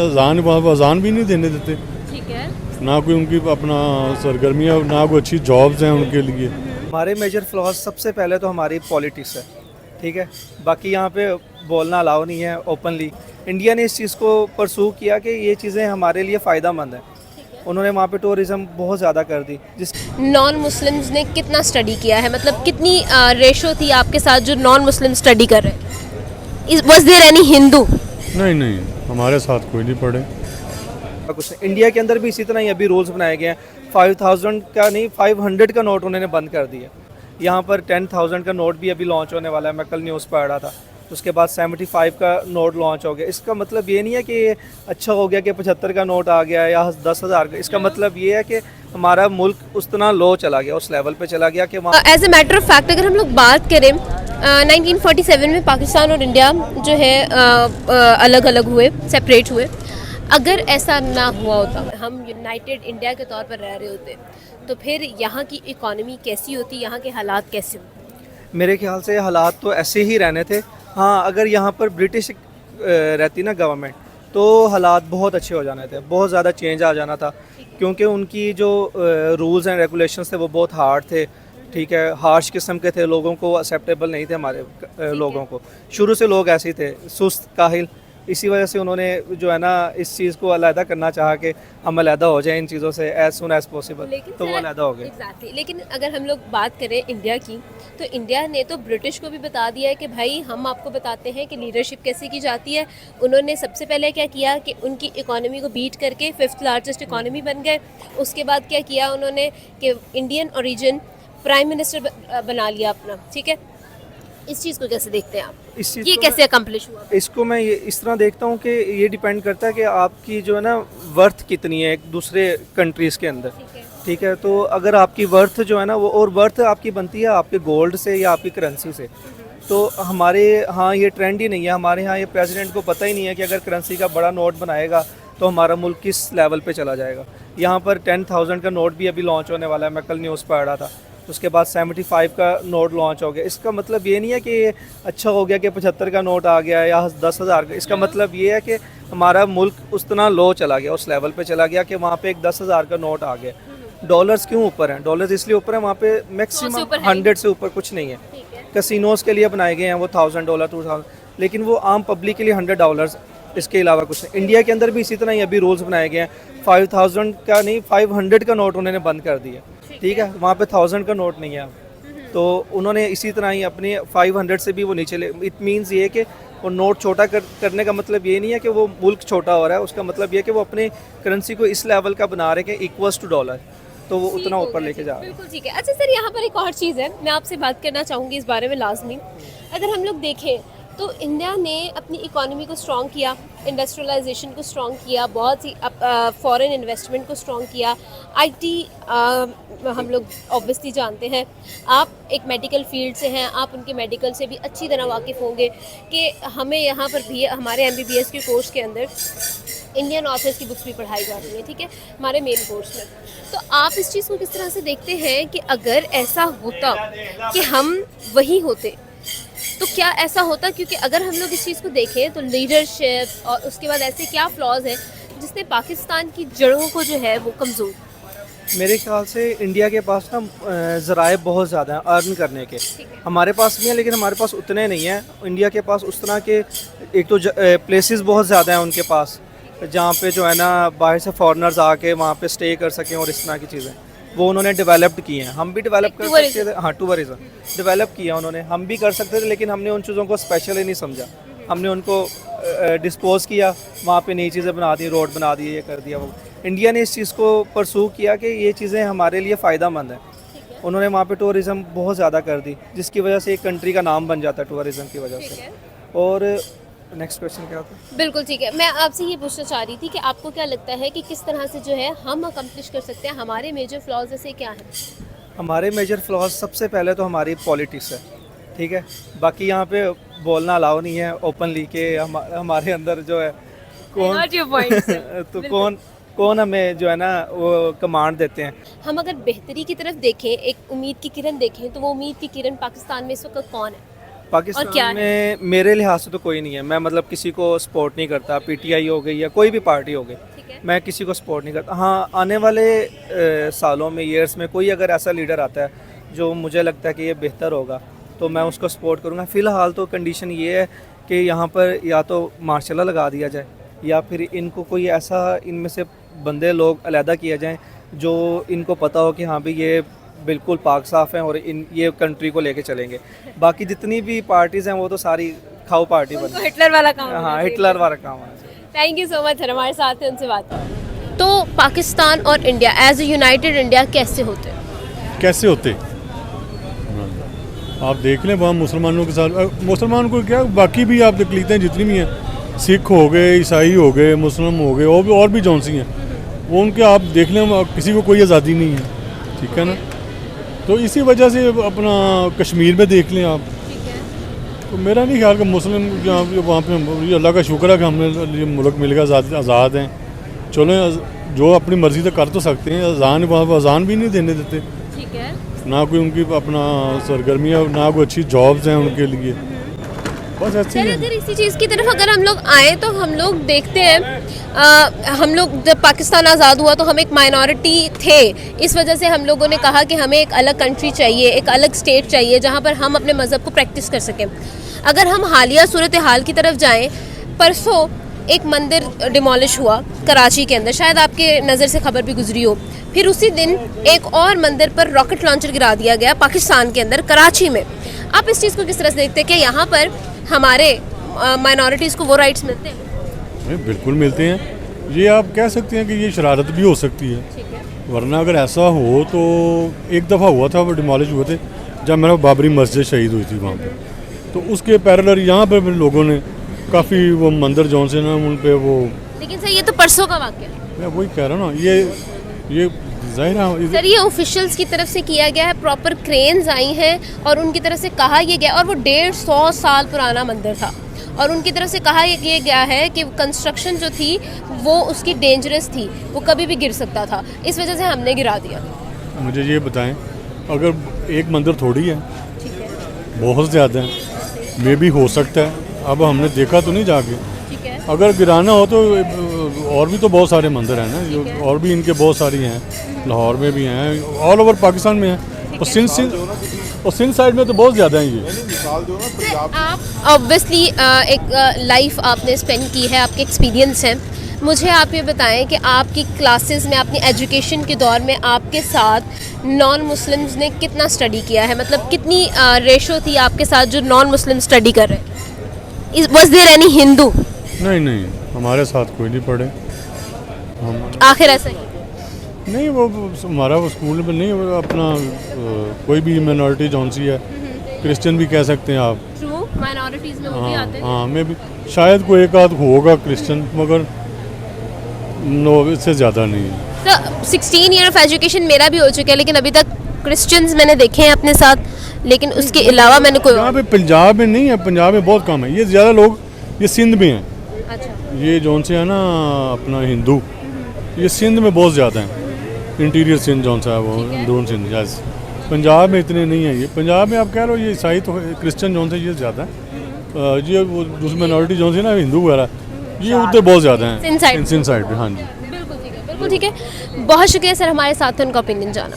अजान वहाँ पर अजान भी नहीं देने देते, ठीक है। ना कोई उनकी अपना सरगर्मियाँ, ना कोई अच्छी जॉब्स हैं उनके लिए। हमारे मेजर फ्लॉज सबसे पहले तो हमारी पॉलिटिक्स है, ठीक है। बाकी यहाँ पे बोलना अलाउ नहीं है ओपनली। इंडिया ने इस चीज़ को परसू किया कि ये चीज़ें हमारे लिए फ़ायदा मंद हैं। उन्होंने वहाँ पे टूरिज़्म बहुत ज़्यादा कर दी। जिस नॉन मुस्लिम्स ने कितना स्टडी किया है, मतलब कितनी रेशो थी आपके साथ जो नॉन मुस्लिम स्टडी कर रहे हैं? Was there any Hindu? नहीं, हमारे साथ कोई नहीं पढ़े। कुछ नहीं। इंडिया के अंदर भी इसी तरह ही अभी रूल्स बनाए गए हैं। 5000 का नहीं, 500 का नोट उन्होंने बंद कर दिया। यहाँ पर 10,000 का नोट भी अभी लॉन्च होने वाला है, मैं कल न्यूज़ पढ़ रहा था। तो उसके बाद 75 का नोट लॉन्च हो गया। इसका मतलब ये नहीं है कि अच्छा हो गया कि 75 का नोट आ गया या 10,000 का। इसका मतलब ये है कि हमारा मुल्क उस तरह लो चला गया, उस लेवल पे चला गया कि वहाँ as a matter of fact अगर हम लोग बात करें 1947 में पाकिस्तान और इंडिया जो है अलग अलग हुए, सेपरेट हुए। अगर ऐसा ना हुआ होता, हम यूनाइटेड इंडिया के तौर पर रह रहे होते, तो फिर यहाँ की इकोनॉमी कैसी होती, यहाँ के हालात कैसे होते? मेरे ख्याल से हालात तो ऐसे ही रहने थे। हाँ, अगर यहाँ पर ब्रिटिश रहती ना गवर्नमेंट, तो हालात बहुत अच्छे हो जाने थे, बहुत ज़्यादा चेंज आ जाना था। क्योंकि उनकी जो रूल्स एंड रेगुलेशंस थे वो बहुत हार्ड थे, ठीक है, हार्श किस्म के थे, लोगों को एक्सेप्टेबल नहीं थे हमारे लोगों को। शुरू से लोग ऐसे ही थे, सुस्त, काहिल। इसी वजह से उन्होंने जो है ना इस चीज़ को अलहदा करना चाहा कि हम अलहदा हो जाएं इन चीज़ों से एज सुन एज पॉसिबल, तो वो अलहदा हो गए। एग्जैक्टली। लेकिन अगर हम लोग बात करें इंडिया की, तो इंडिया ने तो ब्रिटिश को भी बता दिया है कि भाई हम आपको बताते हैं कि लीडरशिप कैसे की जाती है। उन्होंने सबसे पहले क्या किया कि उनकी इकोनॉमी को बीट करके 5th लार्जेस्ट इकोनॉमी बन गए। उसके बाद क्या किया उन्होंने कि इंडियन ओरिजिन प्राइम मिनिस्टर बना लिया अपना, ठीक है। इस चीज़ को कैसे देखते हैं आप? इस चीज़ ये को कैसे अकम्प्लिश हुआ? इसको मैं इस तरह देखता हूँ कि ये डिपेंड करता है कि आपकी जो है ना वर्थ कितनी है एक दूसरे कंट्रीज़ के अंदर, ठीक है। तो अगर आपकी वर्थ जो है ना वो, और वर्थ आपकी बनती है आपके गोल्ड से या आपकी करेंसी से। तो हमारे यहाँ ये ट्रेंड ही नहीं है। हमारे यहाँ ये प्रेसिडेंट को पता ही नहीं है कि अगर करेंसी का बड़ा नोट बनाएगा तो हमारा मुल्क किस लेवल पे चला जाएगा। यहाँ पर 10,000 का नोट भी अभी लॉन्च होने वाला है, मैं कल न्यूज़ पढ़ रहा था। उसके बाद 75 का नोट लॉन्च हो गया। इसका मतलब ये नहीं है कि अच्छा हो गया कि 75 का नोट आ गया या 10,000 का। इसका मतलब ये है कि हमारा मुल्क उस तरह लो चला गया, उस लेवल पे चला गया कि वहाँ पे एक 10,000 का नोट आ गया। डॉलर्स क्यों ऊपर हैं? डॉलर्स इसलिए ऊपर है, वहाँ पे मैक्सिमम 100 से ऊपर कुछ नहीं है। कैसीनोज के लिए बनाए गए हैं वो $1,000, 2,000, लेकिन वो आम पब्लिक के लिए $100, इसके अलावा कुछ नहीं। इंडिया के अंदर भी इसी तरह ही अभी रूल्स बनाए गए हैं। 5,000 का नहीं, 500 का नोट उन्होंने बंद कर दिया, ठीक है। वहाँ पे 1000 का नोट नहीं है अब। तो उन्होंने इसी तरह ही अपने 500 से भी वो नीचे ले। इट मीन्स ये कि वो नोट छोटा करने का मतलब ये नहीं है कि वो मुल्क छोटा हो रहा है। उसका मतलब ये है कि वो अपने करेंसी को इस लेवल का बना रहे हैं कि इक्वल्स टू डॉलर, तो वो उतना ऊपर लेके जा रहे हैं। बिल्कुल ठीक है। अच्छा सर, यहाँ पर एक और चीज़ है, मैं आपसे बात करना चाहूँगी इस बारे में लाजमी। अगर हम लोग देखें तो इंडिया ने अपनी इकोनॉमी को स्ट्रॉन्ग किया, इंडस्ट्रियलाइजेशन को स्ट्रॉन्ग किया, बहुत सी फॉरेन इन्वेस्टमेंट को स्ट्रॉन्ग किया। आईटी हम लोग ऑब्वियसली जानते हैं, आप एक मेडिकल फील्ड से हैं, आप उनके मेडिकल से भी अच्छी तरह वाकिफ़ होंगे कि हमें यहाँ पर भी हमारे MBBS के कोर्स के अंदर इंडियन ऑथर्स की बुक्स भी पढ़ाई जाती हैं, ठीक है, हमारे मेन कोर्स में। तो आप इस चीज़ को किस तरह से देखते हैं कि अगर ऐसा होता कि हम वही होते तो क्या ऐसा होता? क्योंकि अगर हम लोग इस चीज़ को देखें तो लीडरशिप और उसके बाद ऐसे क्या फ्लॉज हैं जिसने पाकिस्तान की जड़ों को जो है वो कमज़ोर। मेरे ख्याल से इंडिया के पास ना ज़राए बहुत ज़्यादा हैं अर्न करने के। हमारे पास भी हैं लेकिन हमारे पास उतने नहीं हैं। इंडिया के पास उस तरह के एक तो प्लेसेस बहुत ज़्यादा हैं उनके पास, जहाँ पे जो है ना बाहर से फॉरेनर्स आके वहाँ पे स्टे कर सकें और इस तरह की चीज़ें वो उन्होंने डेवलप्ड की हैं। हम भी डेवलप कर सकते थे। हाँ, टूरिज़्म डेवलप किया उन्होंने, हम भी कर सकते थे, लेकिन हमने उन चीज़ों को स्पेशली नहीं समझा। हमने उनको डिस्पोज किया, वहाँ पे नई चीज़ें बना दी, रोड बना दिए, ये कर दिया वो। इंडिया ने इस चीज़ को परसू किया कि ये चीज़ें हमारे लिए फ़ायदा मंद हैं। उन्होंने वहाँ पे टूरिज़म बहुत ज़्यादा कर दी, जिसकी वजह से एक कंट्री का नाम बन जाता है टूरिज़म की वजह से। और नेक्स्ट क्वेश्चन क्या था? बिल्कुल ठीक है। मैं आपसे ये पूछना चाह रही थी कि आपको क्या लगता है कि किस तरह से जो है हम अकम्प्लिश कर सकते हैं, हमारे मेजर फ्लॉज ऐसे क्या हैं? हमारे मेजर फ्लॉज सबसे पहले तो हमारी पॉलिटिक्स है, ठीक है। बाकी यहाँ पे बोलना अलाउ नहीं है ओपनली कि हमारे अंदर जो है तो कौन हमें जो है ना वो कमांड देते हैं। हम अगर बेहतरी की तरफ देखें, एक उम्मीद की किरण देखें, तो वो उम्मीद की किरण पाकिस्तान में इस वक्त कौन है? और क्या पाकिस्तान में मेरे लिहाज से तो कोई नहीं है। मैं मतलब किसी को सपोर्ट नहीं करता, पीटीआई हो गई या कोई भी पार्टी हो गई, ठीक है। मैं किसी को सपोर्ट नहीं करता। हाँ, आने वाले सालों में, ईयर्स में कोई अगर ऐसा लीडर आता है जो मुझे लगता है कि ये बेहतर होगा तो मैं उसको सपोर्ट करूँगा। फ़िलहाल तो कंडीशन ये है कि यहाँ पर या तो मार्शल लॉ लगा दिया जाए या फिर इनको कोई ऐसा इनमें से बंदे लोग अलहदा किए जाएँ जो इनको पता हो कि हाँ भाई ये बिल्कुल पाक साफ़ हैं और इन ये कंट्री को लेके चलेंगे। बाकी जितनी भी पार्टीज़ हैं वो तो सारी खाओ पार्टी उनको बन, हिटलर वाला काम हाँ होना हिटलर वाला काम है। Thank you so much sir, हमारे साथ हैं, उनसे बात करें। तो पाकिस्तान और India as a united India कैसे होते हैं? कैसे होते? आप देख लें वहाँ मुसलमानों के साथ, मुसलमान को क्या, बाकी भी आप तकलीफें जितनी भी हैं, सिख हो गए, ईसाई हो गए, मुस्लिम हो गए, और भी जौन सी हैं, वो उनके आप देख लें किसी को कोई आज़ादी नहीं है, ठीक है ना। तो इसी वजह से अपना कश्मीर में देख लें आप, तो मेरा नहीं ख्याल कि मुस्लिम वहाँ पे, ये अल्लाह का शुक्र है कि हमें ये मुल्क मिल गया, आज़ाद हैं। चलो जो अपनी मर्ज़ी से कर तो सकते हैं, अजान भी नहीं देने देते, ठीक है। ना कोई उनकी अपना सरगर्मियाँ, ना कोई अच्छी जॉब्स हैं उनके लिए, बस ऐसे ही सर है। अगर इसी चीज़ की तरफ अगर हम लोग आए तो हम लोग देखते हैं हम लोग जब पाकिस्तान आज़ाद हुआ तो हम एक माइनॉरिटी थे। इस वजह से हम लोगों ने कहा कि हमें एक अलग कंट्री चाहिए, एक अलग स्टेट चाहिए जहाँ पर हम अपने मज़हब को प्रैक्टिस कर सकें। अगर हम हालिया सूरत हाल की तरफ जाएं, परसों एक मंदिर डिमोलिश हुआ कराची के अंदर, शायद आपके नज़र से खबर भी गुजरी हो। फिर उसी दिन एक और मंदिर पर रॉकेट लॉन्चर गिरा दिया गया पाकिस्तान के अंदर, कराची में। आप इस चीज़ को किस तरह से देखते हैं कि यहाँ पर हमारे माइनॉरिटीज़ को वो राइट्स मिलते हैं? बिल्कुल मिलते हैं। ये आप कह सकते हैं कि ये शरारत भी हो सकती है, ठीक है। वरना अगर ऐसा हो तो एक दफ़ा हुआ था, वो डिमोलिश हुए थे जब मेरा बाबरी मस्जिद शहीद हुई थी वहाँ पे, तो उसके पैरेलल यहाँ पर भी लोगों ने काफ़ी वो मंदिर जौन से ना उन पे वो, लेकिन सर ये तो परसों का वाक़या है। मैं वही कह रहा हूँ ना, ये ज़ाहिर है सर ये ऑफिशियल्स की तरफ से किया गया है, प्रॉपर क्रेन्स आई हैं और उनकी तरफ से कहा यह गया, और वो 150 साल पुराना मंदिर था, और उनकी तरफ से कहा यह गया है कि कंस्ट्रक्शन जो थी वो उसकी डेंजरस थी, वो कभी भी गिर सकता था, इस वजह से हमने गिरा दिया। मुझे ये बताएं, अगर एक मंदिर थोड़ी है, ठीक है, बहुत ज़्यादा है, मे भी हो सकता है, अब हमने देखा तो नहीं जाके। ठीक है। अगर गिराना हो तो और भी तो बहुत सारे मंदिर हैं ना, जो और भी इनके बहुत सारी हैं, लाहौर में भी हैं, ऑल ओवर पाकिस्तान में हैं, और सिंध साइड में तो बहुत ज़्यादा हैं ये। आप ऑब्वियसली एक लाइफ आपने स्पेंड की है, आपके एक्सपीरियंस हैं, मुझे आप ये बताएं कि आपकी क्लासेस में, अपनी एजुकेशन के दौर में आपके साथ नॉन मुस्लिम्स ने कितना स्टडी किया है, मतलब कितनी रेशो थी आपके साथ जो नॉन मुस्लिम स्टडी कर रहे हैं? Was there any Hindu? नहीं, हमारे साथ कोई नहीं पढ़े हम। आखिर ऐसा ही नहीं, वो हमारा वो स्कूल में नहीं, वो अपना कोई भी माइनॉरिटी जौन सी है, क्रिश्चियन भी कह सकते हैं आप। ट्रू, माइनॉरिटीज़ में वो भी आते हैं। हाँ, मैं भी शायद कोई एक आध होगा क्रिश्चियन, मगर नो, इससे ज़्यादा नहीं है। तो 16 ईयर ऑफ एजुकेशन मेरा भी हो चुका है, लेकिन अभी तक क्रिश्चियंस मैंने देखे हैं अपने साथ, लेकिन उसके अलावा मैंने कोई। यहाँ पे पंजाब में नहीं है, पंजाब में बहुत कम है, ये ज़्यादा लोग ये सिंध में हैं। अच्छा। ये जौन से है ना अपना हिंदू, ये सिंध में बहुत ज़्यादा हैं, इंटीरियर सिंध जौन सा है वो, अंदरून सिंध जैसे। पंजाब में इतने नहीं है। ये पंजाब में आप कह रहे हो ये ईसाई तो क्रिश्चियन जौन से ये ज़्यादा है, ये वो दूसरी माइनॉरिटी जौन सी ना हिंदू वगैरह, ये उधर बहुत ज़्यादा हैं, सिंध साइड पे। हाँ जी, बिल्कुल ठीक है, बिल्कुल ठीक है। बहुत शुक्रिया सर, हमारे साथ उनका ओपिनियन जाना।